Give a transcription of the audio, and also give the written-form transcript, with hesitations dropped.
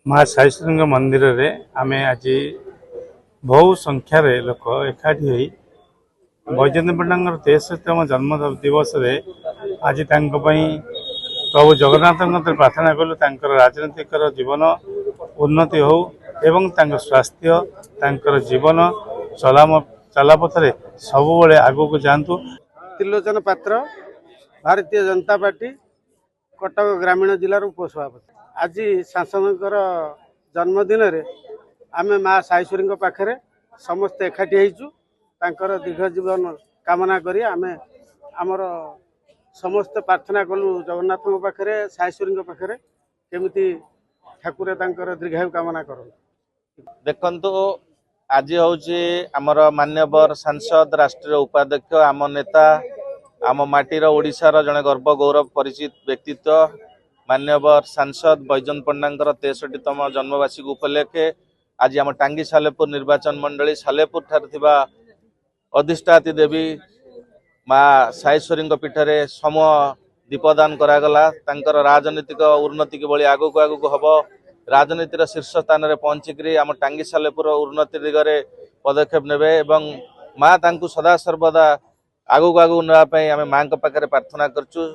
माँ साईश्वरी मंदिर रे आमे आज बहु संख्यार लोक एकाठी होई बैजयंत पंडा 63तम जन्म दिवस रे आज प्रभु जगन्नाथ प्रार्थना कलु राजनीतिक जीवन उन्नति हो एवं स्वास्थ्य जीवन चलापथरे सब आगू को जातु। त्रिलोचन पात्र भारतीय जनता पार्टी कटक ग्रामीण जिलार उपसभापति। आज सांसद जन्मदिन रे आमे माँ साईश्वरी पाखरे समस्त एकाठी होइचु दीर्घ जीवन कामना करी आमे आमर समस्त प्रार्थना कलु जगन्नाथ पाखरे साईश्वरी पाखरे केमिति ठाकुर दीर्घायु कामना कर। देखंतु आज हूँ आमर मान्यवर सांसद राष्ट्रीय उपाध्यक्ष आम नेता आम माटीर ओडिशार जड़े गर्व गौरव परिचित व्यक्तित्व मान्यवर सांसद बैजयंत पंडा 63तम जन्मवार्षिकी उपलक्षे आज आम टांगी सालेपुर निर्वाचन मंडली सालेपुर ठार अधिष्ठाती देवी माँ साईश्वरी पीठरे सम दीपदान करागला। राजनीतिक उन्नति किभली आगू आगू हम राजनीतिर शीर्ष स्थान में पहुंचिकी आम टांगी सालेपुर उन्नति दिगरे पदक्षेप नेबे एवं माँ तांकु सदा सर्वदा आगू आगू नापी आम माँ पाखे प्रार्थना करचु।